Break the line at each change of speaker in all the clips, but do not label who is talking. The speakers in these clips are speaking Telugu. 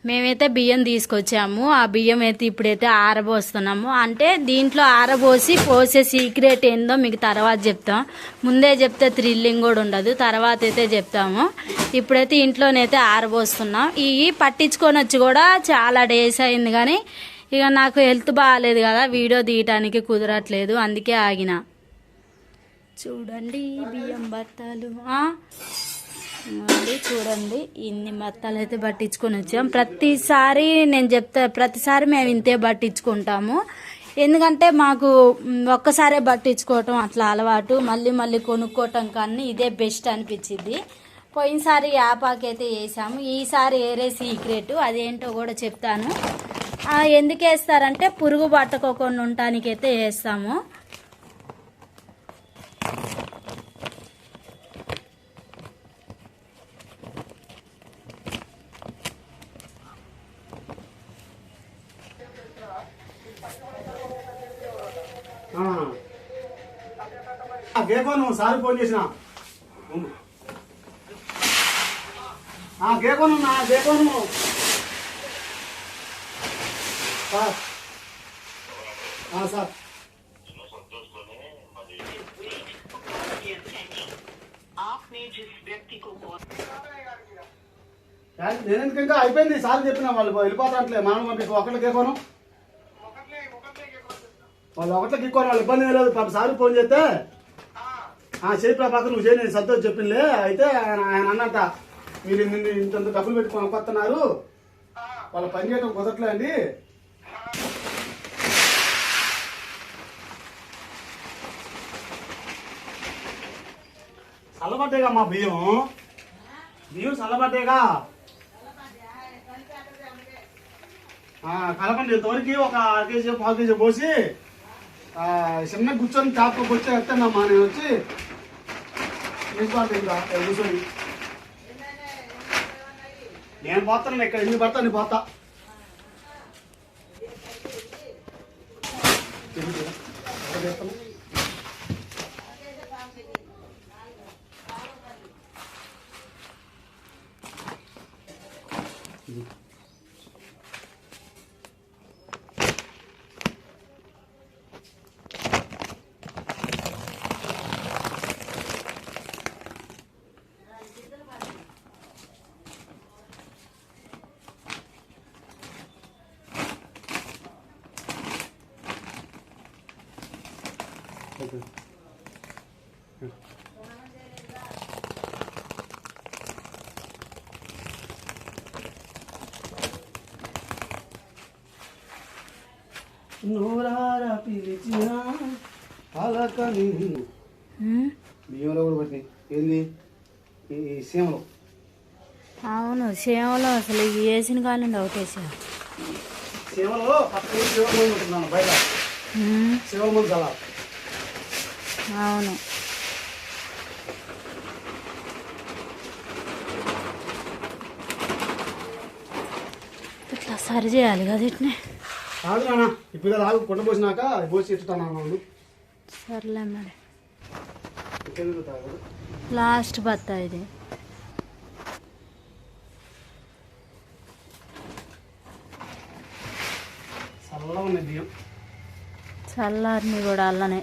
మేమైతే బియ్యం తీసుకొచ్చాము. ఆ బియ్యం అయితే ఇప్పుడైతే ఆరబోస్తున్నాము. అంటే దీంట్లో పోసే సీక్రెట్ ఏందో మీకు తర్వాత చెప్తాం. ముందే చెప్తే థ్రిల్లింగ్ కూడా ఉండదు. తర్వాత అయితే చెప్తాము. ఇప్పుడైతే ఇంట్లోనైతే ఆరబోస్తున్నాం. ఇవి పట్టించుకొని వచ్చి కూడా చాలా డేస్ అయింది, కానీ ఇక నాకు హెల్త్ బాగాలేదు కదా, వీడియో తీయటానికి కుదరట్లేదు, అందుకే ఆగిన. చూడండి బియ్యం బత్తాలు, చూడండి ఇన్ని బత్తాలు అయితే పట్టించుకొని వచ్చాం. ప్రతిసారి మేము ఇంతే పట్టించుకుంటాము. ఎందుకంటే మాకు ఒక్కసారే పట్టించుకోవటం అట్లా అలవాటు, మళ్ళీ మళ్ళీ కొనుక్కోవటం కన్నా ఇదే బెస్ట్ అనిపించింది. పోయినసారి యాపాకైతే వేసాము, ఈసారి ఏరే సీక్రెట్ అదేంటో కూడా చెప్తాను. ఎందుకు వేస్తారంటే పురుగు పట్టకోకుండా ఉండటానికైతే వేస్తాము.
గేకోను సార్ ఫోన్ చేసిన గేకోను సార్ నేను ఇంకా అయిపోయింది సార్ చెప్పిన వాళ్ళు వెళ్ళిపోతాంట్లే, మనం పంపిస్తాం. ఒకళ్ళకి గేకోను వాళ్ళు ఒకట్లకి ఎక్కువ వాళ్ళు ఇబ్బంది లేదు. పాప సార్ ఫోన్ చేస్తే చేయి ప్రభాకర్ నువ్వు చేయి, నేను సంతోష్ చెప్పిందిలే. అయితే ఆయన అన్నట్ట మీరు ఇంత డబ్బులు పెట్టుకొని కొత్తన్నారు, వాళ్ళ పని చేయడం కుదరట్లే అండి. చల్లబడ్డేగా మా బియ్యం చల్లబడ్డేగా. కలపండి ఇంతవరకు ఒక 1 కేజీ 1/2 కేజీ పోసి చిన్న కూర్చొని టాప్ వచ్చి ఎత్తానమ్మా. నేను వచ్చి కూర్చొని నేను పోతాను, ఇక్కడ ఎన్ని పడతా నీ పోతా. నూరారా పిలిచిన అలకని బియ్యంలో కూడా పట్టినాయి. ఏంది ఈ సేమలో?
అవును, సేమలో అసలు ఇవి వేసిన కాలండి ఒకటేసా.
సేమలో పక్కన శివమంది ఉంటున్నాను బయట, శివమంది అలా.
అవును, ఇట్లా సరి చేయాలి కదా. ఇట్నే
కాదు నాన్న, ఇప్పుడు రాగు కొండ పోసినాక పోసి ఇట్టుతాను.
సర్లే మరి, లాస్ట్ బత్తా ఇది.
చల్లగా ఉన్నాయి బియ్యం,
చల్లారిని కూడా అల్లనే.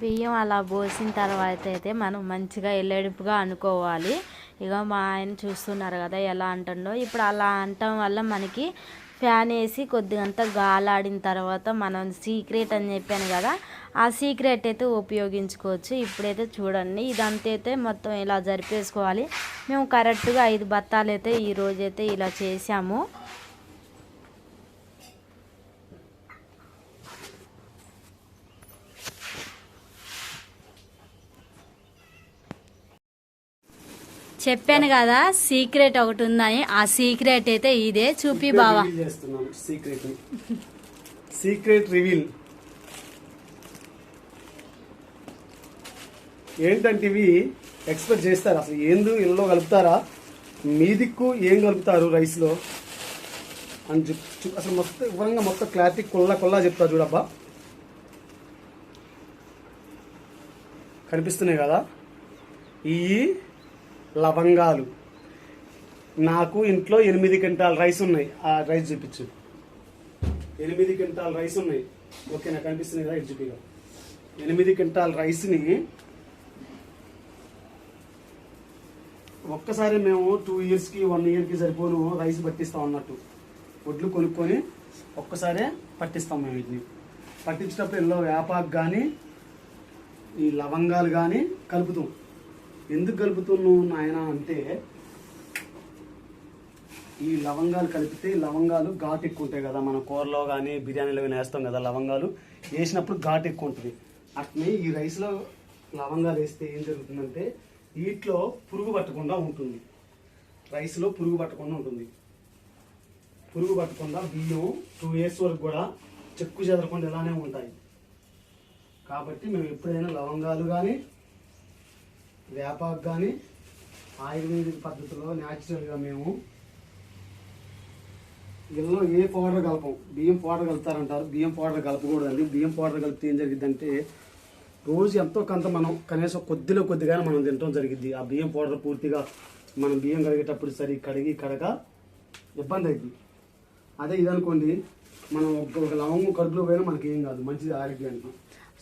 బియ్యం అలా పోసిన తర్వాత అయితే మనం మంచిగా ఎల్లడిపుగా అనుకోవాలి. ఇక మా ఆయన చూస్తున్నారు కదా ఎలా అంటుండో. ఇప్పుడు అలా అనటం వల్ల మనకి ఫ్యాన్ వేసి కొద్దిగంత గాలాడిన తర్వాత మనం సీక్రెట్ అని చెప్పాను కదా, ఆ సీక్రెట్ అయితే ఉపయోగించుకోవచ్చు. ఇప్పుడైతే చూడండి, ఇదంతా అయితే మొత్తం ఇలా జరిపేసుకోవాలి. మేము కరెక్ట్గా 5 బత్తాలు అయితే ఈరోజైతే ఇలా చేసాము. చెప్పాను కదా సీక్రెట్ ఒకటి ఉందని, ఆ సీక్రెట్ అయితే ఇదే. చూపి బావా,
సీక్రెట్ రివీల్ ఏంటంటే ఇవి ఎక్స్పెక్ట్ చేస్తారు అసలు ఏందో ఇళ్ళలో కలుపుతారా, మీ దిక్కు ఏం కలుపుతారు రైస్లో అని అసలు మొత్తం వివరంగా మొత్తం క్లారిటీ కొల్లా చెప్తారు చూడబ్బా. కనిపిస్తున్నాయి కదా ఈ లవంగాలు. నాకు ఇంట్లో 8 క్వింటాల రైస్ ఉన్నాయి. ఆ రైస్ చూపించు. 8 క్వింటాల రైస్ ఉన్నాయి. ఓకేనా, కనిపిస్తున్నాయి కదా చూపిగా. 8 క్వింటాల రైస్ని ఒక్కసారి మేము 2 ఇయర్స్కి 1 ఇయర్కి సరిపోను రైస్ పట్టిస్తాం అన్నట్టు. వడ్లు కొనుక్కొని ఒక్కసారే పట్టిస్తాం మేము. వీటిని పట్టించేటప్పుడు ఎల్లో వేపాకు కానీ ఈ లవంగాలు కానీ కలుపుతాం. ఎందుకు కలుపుతున్నావు నాయన అంటే, ఈ లవంగాలు కలిపితే లవంగాలు ఘాటు ఎక్కువ ఉంటాయి కదా, మన కూరలో కానీ బిర్యానీలో కానీ వేస్తాం కదా, లవంగాలు వేసినప్పుడు ఘాటు ఎక్కువ ఉంటుంది. అట్నే ఈ రైస్లో లవంగాలు వేస్తే ఏం జరుగుతుందంటే వీటిలో పురుగు పట్టకుండా ఉంటుంది. రైస్లో పురుగు పట్టకుండా ఉంటుంది. పురుగు పట్టకుండా బియ్యం 2 ఇయర్స్ వరకు కూడా చెక్కు చెదరకుండా ఇలానే ఉంటాయి. కాబట్టి మేము ఎప్పుడైనా లవంగాలు కానీ వేపాకు కానీ ఆయుర్వేదిక్ పద్ధతిలో న్యాచురల్గా మేము ఇందులో ఏ పౌడర్ కలపం. బియ్యం పౌడర్ కలుపుతారంటారు, బియ్యం పౌడర్ కలపకూడదండి. బియ్యం పౌడర్ కలిపితే ఏం జరిగిద్దంటే రోజు ఎంతో కొంత మనం కనీసం కొద్దిగానే మనం తినడం జరిగిద్ది. ఆ బియ్యం పౌడర్ పూర్తిగా మనం బియ్యం కడిగేటప్పుడు సరి కడగ ఇబ్బంది అవుతుంది. అదే ఇదనుకోండి, మనం ఒక లవంగం కడుపులో పోయినా మనకి ఏం కాదు, మంచిది ఆరోగ్యానికి.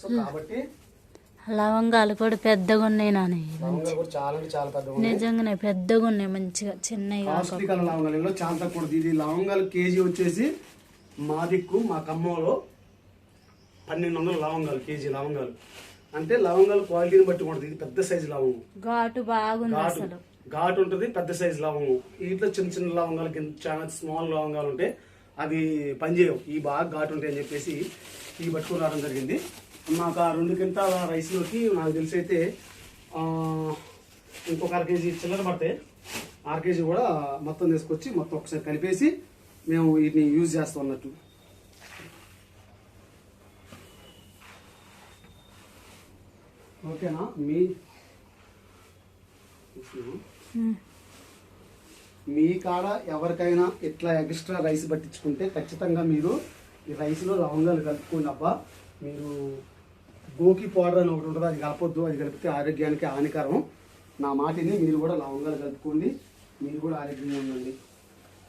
సో కాబట్టి
లవంగాలు కూడా పెద్దగా ఉన్నాయి నాన్న.
లవంగాలు కూడా చాలా అంటే చాలా పెద్దగా ఉన్నాయి.
నిజంగానే పెద్దగా ఉన్నాయి, మంచిగా చిన్నగా.
కాస్ట్లీ కలర్ లవంగాలు చాలా తక్కువ. ఇది లవంగాలు కేజీ వచ్చేసి మా దిక్కు మా ఖమ్మంలో 1200 లవంగాలు కేజీ. లవంగాలు అంటే లవంగాలు క్వాలిటీని బట్టి ఉంటుంది. ఇది పెద్ద సైజు లవంగం,
ఘాటు బాగుంది అసలు.
ఘాటు ఉంటుంది, పెద్ద సైజు లవంగం. వీటిలో చిన్న చిన్న లవంగాలు చాలా స్మాల్ లవంగాలు ఉంటాయి, అవి పనిచేయవు. ఈ బాగా ఘాటు ఉంటాయి అని చెప్పేసి ఇవి పట్టుకుని రావడం జరిగింది. మాకు ఆ 2 క్వింటాల రైస్లోకి నాకు తెలిసి అయితే ఇంకొక 1/2 కేజీ చిల్లర పడతాయి. 1/2 కేజీ కూడా మొత్తం తీసుకొచ్చి మొత్తం ఒకసారి కలిపేసి మేము వీటిని యూజ్ చేస్తాం అన్నట్టు. ఓకేనా, మీ కాడ ఎవరికైనా ఇట్లా ఎక్స్ట్రా రైస్ పట్టించుకుంటే ఖచ్చితంగా మీరు ఈ రైస్లో లవంగాలు కలుపుకోండి అబ్బా. మీరు గోకి పౌడర్ అని ఒకటి ఉంటుంది, అది కలపొద్దు. అది కలిపితే ఆరోగ్యానికి హానికరం. నా మాటిని మీరు కూడా లవంగాలు కలుపుకోండి, మీరు కూడా ఆరోగ్యంగా ఉండండి.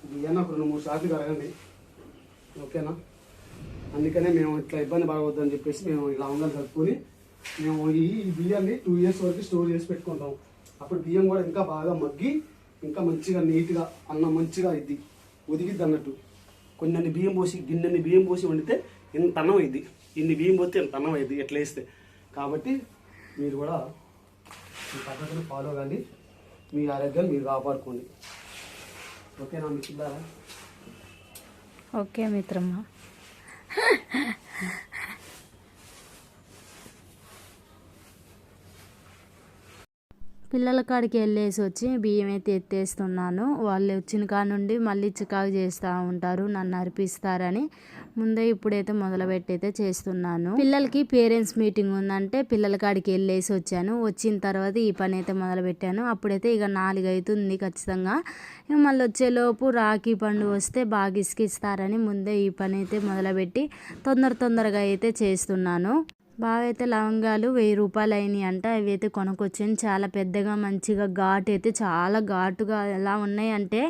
బియ్యాన్ని ఒక 2-3 సార్లు కరగండి. ఓకేనా, అందుకనే మేము ఇట్లా ఇబ్బంది పడవద్దు అని చెప్పేసి మేము ఈ లవంగాలు కలుపుకొని మేము ఈ బియ్యాన్ని 2 ఇయర్స్ వరకు స్టోర్ చేసి పెట్టుకుంటాం. అప్పుడు బియ్యం కూడా ఇంకా బాగా మగ్గి ఇంకా మంచిగా నీట్గా అన్నం మంచిగా ఇది ఒదిగిద్ది అన్నట్టు. కొన్ని బియ్యం పోసి గిన్నెని బియ్యం పోసి వండితే ఇంత అన్నం అయింది, ఇన్ని బియ్యం పోతే ఇంత అన్నం అయింది ఎట్లా వేస్తే. కాబట్టి మీరు కూడా ఈ పద్ధతిని ఫాలో కండి, మీ ఆరోగ్యాన్ని మీరు కాపాడుకోండి. ఓకేనా మిత్రులారా?
ఓకే మిత్రమా. పిల్లల కాడికి వెళ్ళేసి వచ్చి బియ్యం అయితే ఎత్తేస్తున్నాను. వాళ్ళు వచ్చిన కాడ నుండి మళ్ళీ చికాకు చేస్తూ ఉంటారు, నన్ను అరిపిస్తారని ముందే ఇప్పుడైతే మొదలుపెట్టి అయితే చేస్తున్నాను. పిల్లలకి పేరెంట్స్ మీటింగ్ ఉందంటే పిల్లల కాడికి వెళ్ళేసి వచ్చాను. వచ్చిన తర్వాత ఈ పని అయితే మొదలుపెట్టాను. అప్పుడైతే ఇక 4 అవుతుంది ఖచ్చితంగా. ఇక మళ్ళీ వచ్చేలోపు రాఖీ పండుగ వస్తే బాగా ఇసుకిస్తారని ముందే ఈ పని అయితే మొదలుపెట్టి తొందరగా అయితే చేస్తున్నాను. బాగా అయితే లవంగాలు 1000 రూపాయలు అయినాయి అంట. అవి అయితే కొనుక్కొచ్చాను. చాలా పెద్దగా మంచిగా ఘాటు అయితే చాలా ఘాటుగా ఎలా ఉన్నాయి అంటే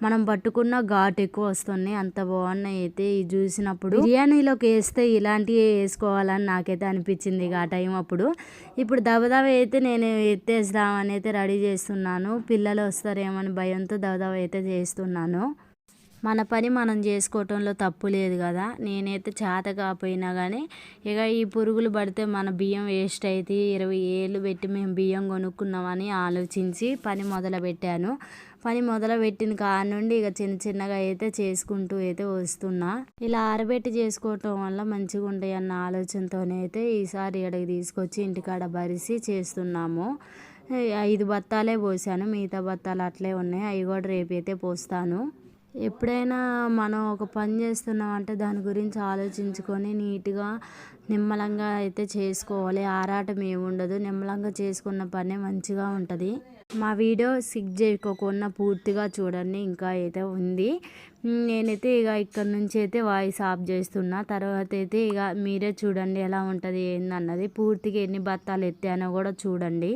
మనం పట్టుకున్న ఘాటు ఎక్కువ వస్తున్నాయి, అంత బాగున్నాయి అయితే. ఇవి చూసినప్పుడు బిర్యానీలోకి వేస్తే ఇలాంటివి వేసుకోవాలని నాకైతే అనిపించింది ఇక ఆ టైం అప్పుడు. ఇప్పుడు దబదబ అయితే నేను ఎత్తేద్దామని అయితే రెడీ చేస్తున్నాను. పిల్లలు వస్తారేమని భయంతో దబదబ అయితే చేస్తున్నాను. మన పని మనం చేసుకోవటంలో తప్పు లేదు కదా. నేనైతే చేత కాకపోయినా కానీ ఇక ఈ పురుగులు పడితే మన బియ్యం వేస్ట్ అయితే 20 ఏళ్ళు పెట్టి మేము బియ్యం కొనుక్కున్నామని ఆలోచించి పని మొదలుపెట్టాను. పని మొదలుపెట్టిన కాడ నుండి ఇక చిన్నగా అయితే చేసుకుంటూ అయితే వస్తున్నా. ఇలా ఆరబెట్టి చేసుకోవటం వల్ల మంచిగా ఉంటాయి అన్న ఆలోచనతోనే అయితే ఈసారి ఇక్కడికి తీసుకొచ్చి ఇంటికాడ బరిసి చేస్తున్నాము. 5 బత్తాలే పోసాను, మిగతా బత్తాలు అట్లే ఉన్నాయి. అవి కూడా రేపైతే పోస్తాను. ఎప్పుడైనా మనం ఒక పని చేస్తున్నామంటే దాని గురించి ఆలోచించుకొని నీట్గా నిమ్మలంగా అయితే చేసుకోవాలి, ఆరాటం ఏముండదు. నిమ్మలంగా చేసుకున్న పనే మంచిగా ఉంటుంది. మా వీడియో సిక్ చేయకోకుండా పూర్తిగా చూడండి. ఇంకా అయితే ఉంది. నేనైతే ఇక ఇక్కడ నుంచి అయితే వాయిస్ ఆఫ్ చేస్తున్నా. తర్వాత అయితే ఇక మీరే చూడండి ఎలా ఉంటుంది ఏందన్నది. పూర్తిగా ఎన్ని బత్తాలు ఎత్తానో కూడా చూడండి.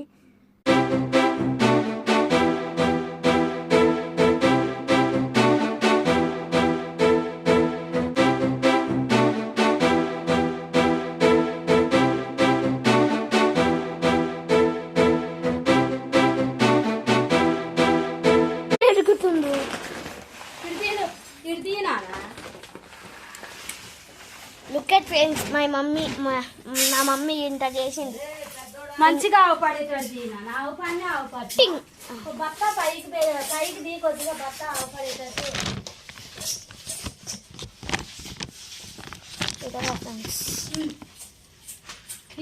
Look at friends my mummy నా మమ్మీ ఇంత చేసింది
మంచిగా అవపడేటువంటి ఆవుపడి అవపడి బత్త పైకి దీ కొద్దిగా బత్త అవపడేటట్టు.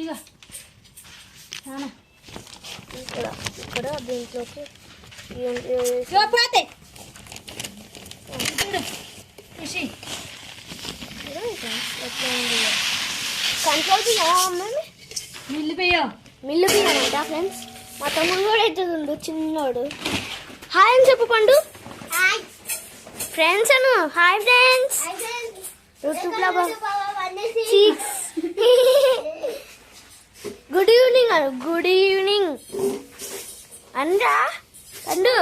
ఇక
ఇక్కడ దీంట్లోకి
పోతే ఖుషి
కంట్రోల్
మిల్లు బియ్యం
మిల్లు బియ్యం అంట ఫ్రెండ్స్. మా తమ్ముడు కూడా ఎత్తుతుండు చిన్నోడు. హాయ్ అని చెప్పు పండు. ఫ్రెండ్స్ అను హాయ్ ఫ్రెండ్స్. యూట్యూబ్లో గుడ్ ఈవినింగ్ అను. గుడ్ ఈవినింగ్ అనరా పండు.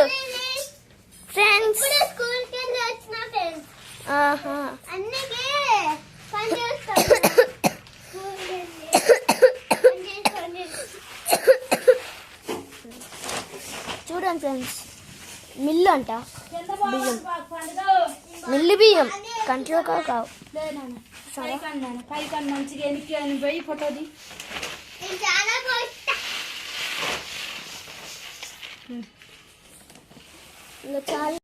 ఫ్రెండ్స్ చూడండి ఫ్రెండ్స్, మిల్లు అంట బియ్యం, మిల్లు బియ్యం కంట్లో కావు.
పైకన్నా మంచిగా ఎనికి పోయి ఫోటోది
చాలా